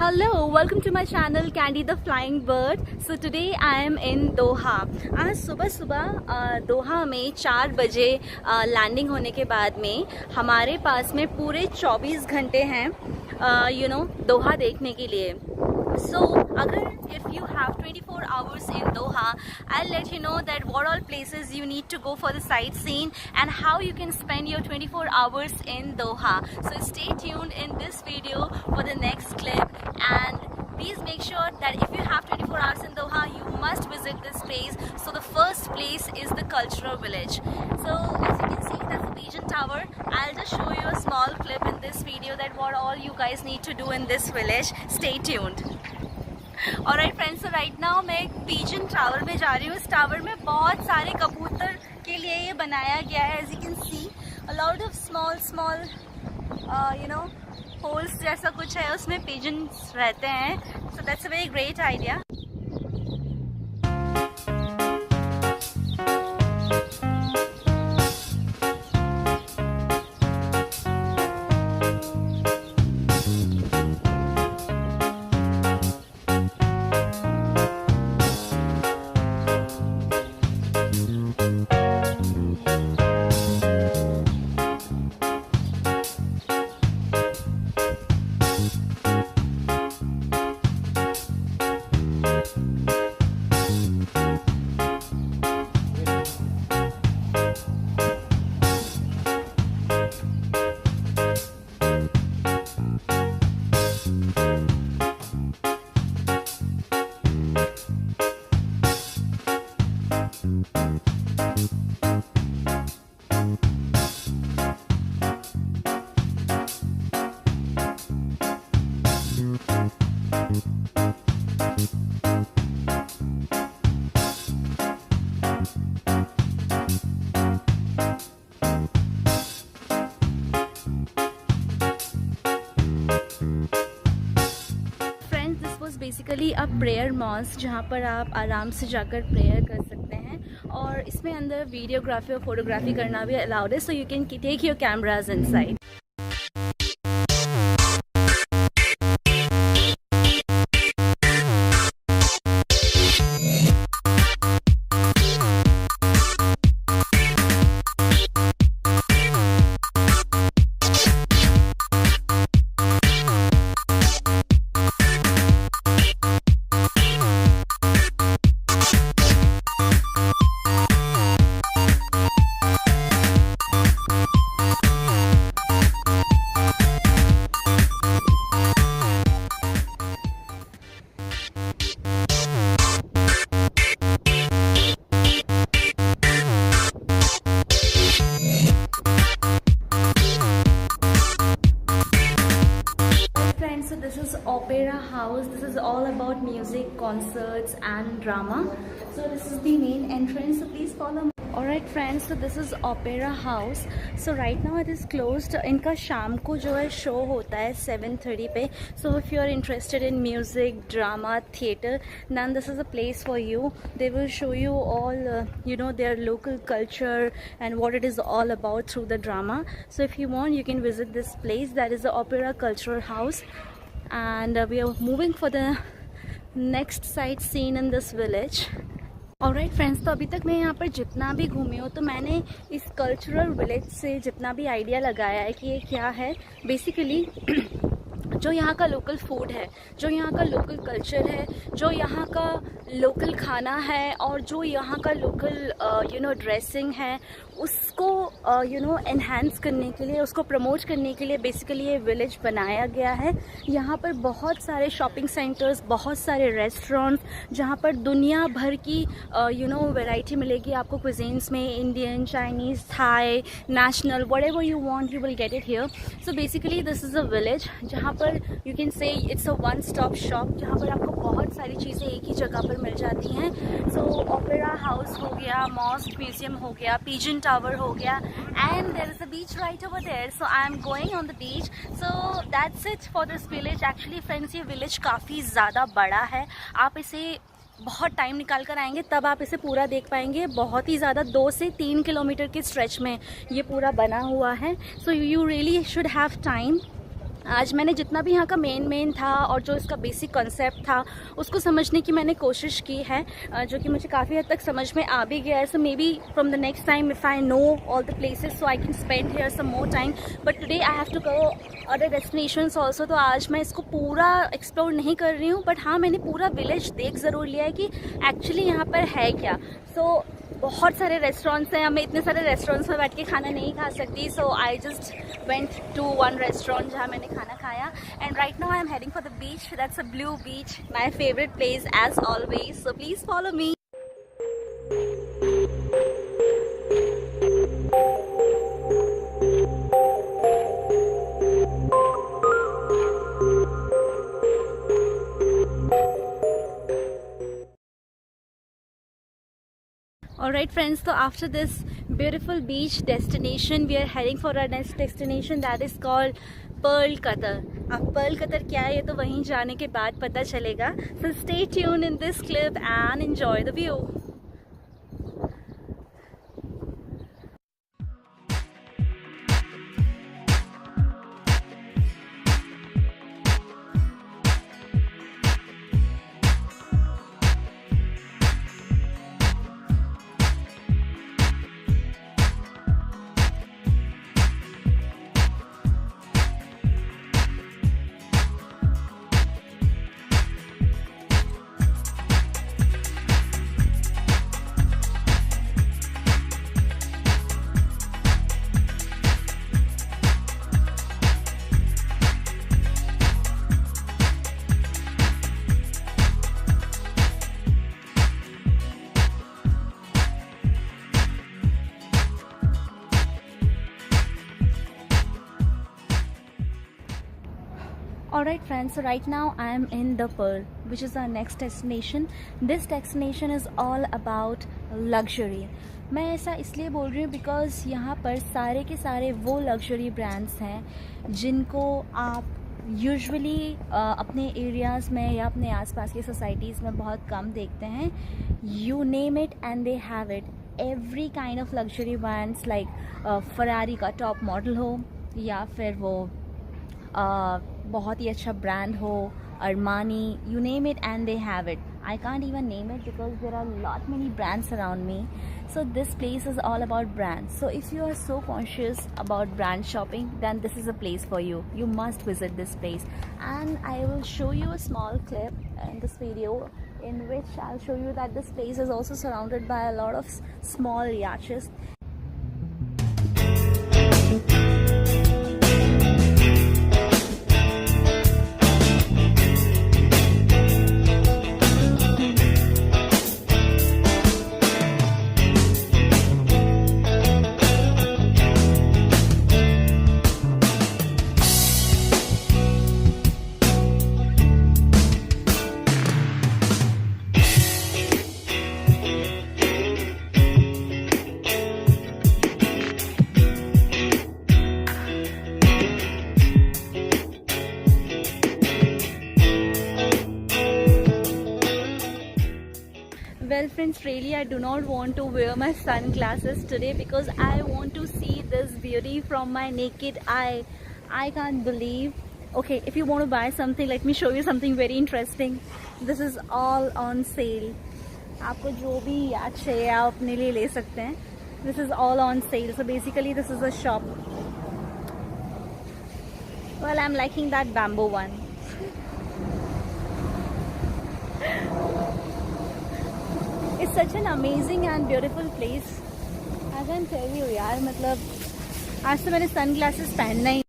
Hello, welcome to my channel Candy the Flying Bird. So today I am in Doha. आज सुबह दोहा में 4 बजे landing होने के बाद में हमारे पास में पूरे 24 घंटे हैं दोहा देखने के लिए. So अगर if you have 24 hours in Doha, I'll let you know that what all places you need to go for the sightseeing and how you can spend your 24 hours in Doha. So stay tuned in this video for the next clip, and please make sure that if you have 24 hours in Doha, you must visit this place. So the first place is the cultural village. So as you can see, that's the Pigeon Tower. I'll just show you a small clip in this video that what all you guys need to do in this village. Stay tuned. Alright friends, so right now मैं Pigeon Tower में जा रही हूँ. इस tower में बहुत सारे कबूतर के लिए ये बनाया गया है. As you can see, a lot of small holes जैसा कुछ है, उसमें pigeons रहते हैं. So that's a very great idea. Basically a prayer mosque, जहाँ पर आप आराम से जाकर प्रेयर कर सकते हैं, और इसमें अंदर वीडियोग्राफी और फोटोग्राफी करना भी अलाउड है. So you can take your cameras inside. So this is Opera House. This is all about music, concerts and drama. So this is the main entrance, so please follow me. Alright friends, so this is Opera House. So right now it is closed. इनका शाम को जो है show होता है 7:30 पे. So if you are interested in music, drama, theatre, then this is a place for you. They will show you all their local culture and what it is all about through the drama. So if you want, you can visit this place. That is the Opera Cultural House. And we are moving for the next sightseeing in this village. Alright friends, तो अभी तक मैं यहाँ पर जितना भी घूमी हूँ, तो मैंने इस कल्चरल विलेज से जितना भी आइडिया लगाया है कि ये क्या है. बेसिकली जो यहाँ का लोकल फूड है, जो यहाँ का लोकल कल्चर है, जो यहाँ का लोकल खाना है, और जो यहाँ का लोकल ड्रेसिंग है, उसको एनहांस करने के लिए, उसको प्रमोट करने के लिए बेसिकली ये विलेज बनाया गया है. यहाँ पर बहुत सारे शॉपिंग सेंटर्स, बहुत सारे रेस्टोरेंट्स, जहाँ पर दुनिया भर की वैरायटी मिलेगी आपको क्विजीन्स में. Indian, Chinese, Thai, national, whatever you want, you will get it here. So basically this is a village जहाँ पर you can say it's a one stop shop, जहाँ पर आपको बहुत सारी चीज़ें एक ही जगह पर मिल जाती हैं. सो ओपेरा हाउस हो गया, मॉस्क म्यूजियम हो गया, पिजन टावर हो गया, and there is a beach right over there. So I am going on the beach. So that's it for this village. Actually friends, ये विलेज काफ़ी ज़्यादा बड़ा है. आप इसे बहुत टाइम निकाल कर आएंगे तब आप इसे पूरा देख पाएंगे. बहुत ही ज़्यादा 2 से 3 किलोमीटर के स्ट्रेच में ये पूरा बना हुआ है. So you really should have time आज मैंने जितना भी यहाँ का मेन था और जो इसका बेसिक कॉन्सेप्ट था उसको समझने की मैंने कोशिश की है, जो कि मुझे काफ़ी हद तक समझ में आ भी गया है. So maybe from the next time if I know all the places so I can spend here some more time. But today I have to go other destinations also. तो आज मैं इसको पूरा एक्सप्लोर नहीं कर रही हूँ, but हाँ मैंने पूरा विलेज देख ज़रूर लिया है कि एक्चुअली यहाँ पर है क्या. सो बहुत सारे रेस्टोरेंट्स हैं, मैं इतने सारे रेस्टोरेंट्स में बैठ के खाना नहीं खा सकती. So I just went to one restaurant जहाँ मैंने खाना खाया. And right now I am heading for the beach. That's a blue beach, my favourite place as always. So please follow me. Alright friends, so after this beautiful beach destination we are heading for our next destination that is called Pearl Qatar. अब Pearl Qatar क्या है ये तो वहीं जाने के बाद पता चलेगा. So stay tuned in this clip and enjoy the view. Alright friends, so right now I am in the Pearl, which is our next destination. This destination is all about luxury. मैं ऐसा इसलिए बोल रही हूँ because यहाँ पर सारे के सारे वो लग्जरी ब्रांड्स हैं जिनको आप यूजुअली अपने एरियाज़ में या अपने आसपास की सोसाइटीज़ में बहुत कम देखते हैं. You name it and they have it. Every kind of luxury brands like Ferrari का टॉप मॉडल हो या फिर वो बहुत ही अच्छा ब्रांड हो, Armani, you name it and they have it. I can't even name it because there are lot many brands around me. So this place is all about brands. So if you are so conscious about brand shopping, then this is a place for you. You must visit this place. And I will show you a small clip in this video in which I'll show you that this place is also surrounded by a lot of small yachts. Well friends, really I do not want to wear my sunglasses today because I want to see this beauty from my naked eye. I can't believe. Okay, if you want to buy something, let me show you something very interesting. This is all on sale. आपको जो भी याद चाहिए आप अपने लिए ले सकते हैं. This is all on sale. So basically this is a shop. Well, I'm liking that bamboo one. It's such an amazing and beautiful place. I can tell you यार, मतलब आज तो मैंने सनग्लासेस पहनना ही.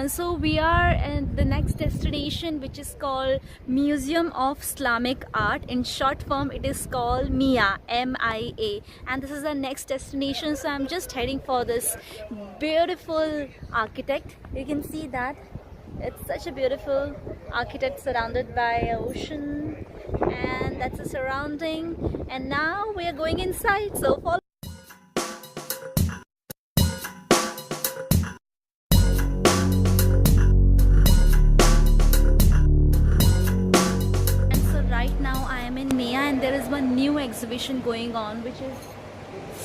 everyone. So we are in the next destination, which is called Museum of Islamic Art. In short form, it is called MIA, M-I-A, and this is the next destination. So I'm just heading for this beautiful architect. You can see that it's such a beautiful architect surrounded by ocean, and that's the surrounding. And now we are going inside, so follow. Right now I am in Mia, and there is one new exhibition going on which is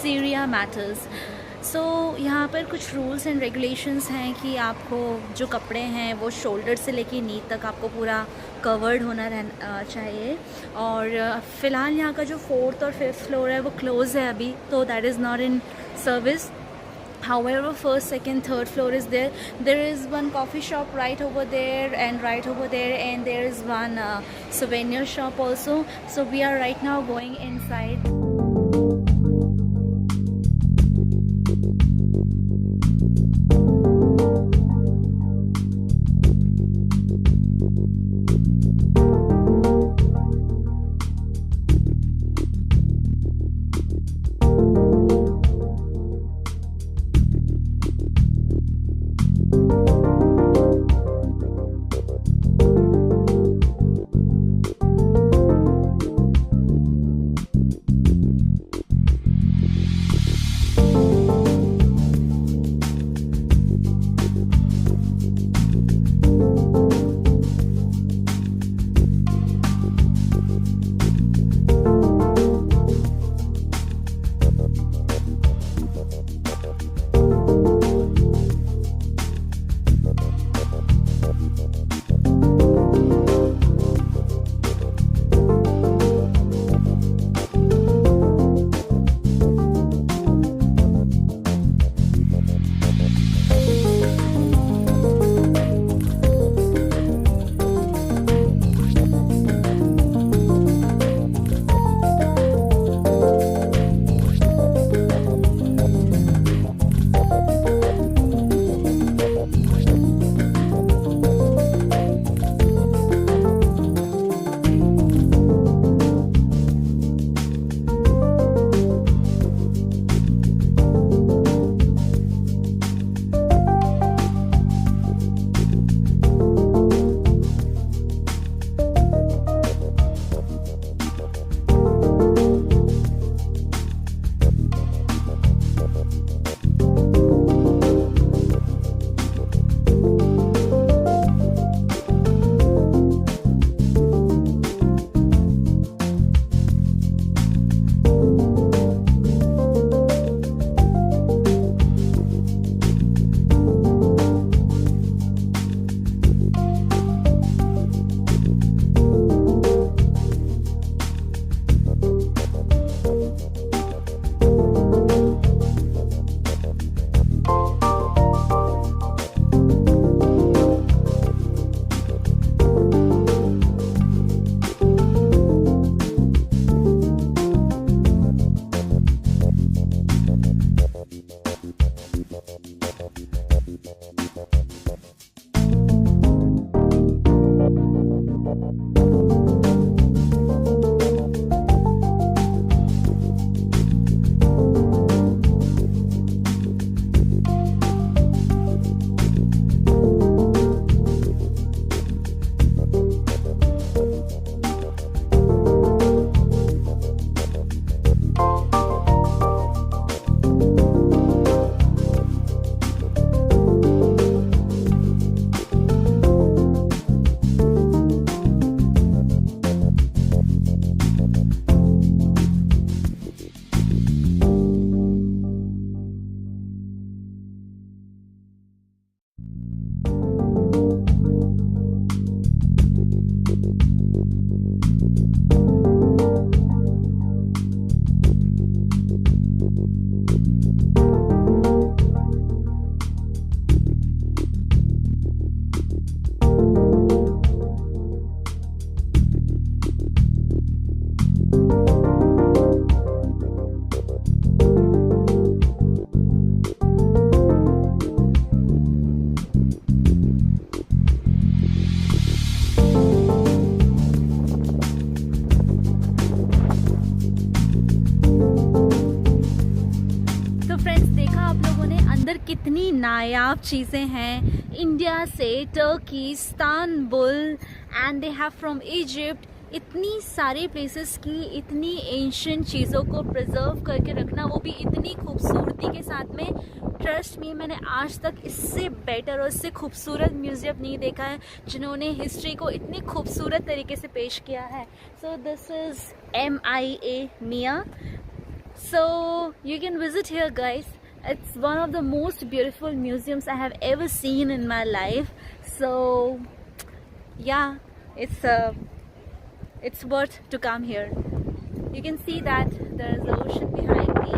Syria Matters. So यहाँ पर कुछ rules and regulations हैं कि आपको जो कपड़े हैं वो शोल्डर से लेके नी तक आपको पूरा कवर्ड होना चाहिए. और फ़िलहाल यहाँ का जो 4th और 5th फ्लोर है वो क्लोज़ है अभी, तो that is not in service. However, 1st, 2nd, 3rd floor is there. There is one coffee shop right over there, and there is one souvenir shop also. So we are right now going inside. लाजवाब चीज़ें हैं India से, Turkey, Istanbul, and they have from Egypt. इतनी सारे places की इतनी ancient चीज़ों को प्रिजर्व करके रखना, वो भी इतनी खूबसूरती के साथ में। ट्रस्ट मी, मैंने आज तक इससे बेटर और इससे खूबसूरत म्यूज़ियम नहीं देखा है जिन्होंने हिस्ट्री को इतनी खूबसूरत तरीके से पेश किया है। So this is MIA MIA. So you can visit here, guys. It's one of the most beautiful museums I have ever seen in my life. So yeah, it's worth to come here. You can see that there is the ocean behind me.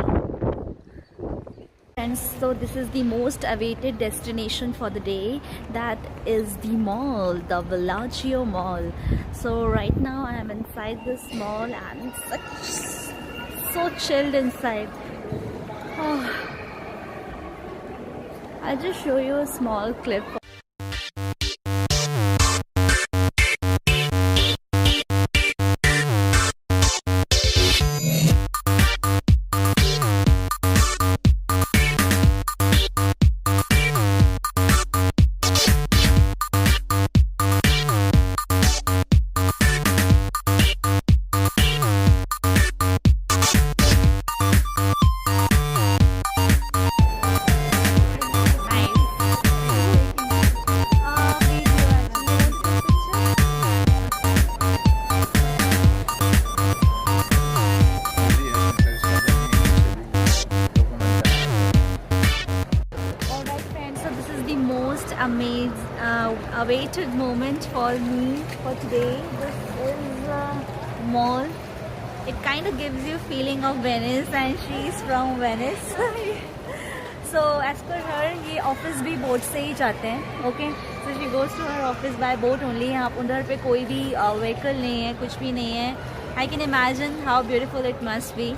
Friends, so this is the most awaited destination for the day. That is the mall, the Villaggio mall. So right now I am inside this mall and it's so chilled inside. Oh. I'll just show you a small clip. Awaited moment for me for today. This is a mall. It kind of gives you a feeling of Venice, and she's from Venice. So as per her, ये office भी boat से ही जाते हैं. Okay, so she goes to her office by boat only. यहाँ उधर पे कोई भी vehicle नहीं है, कुछ भी नहीं है. I can imagine how beautiful it must be.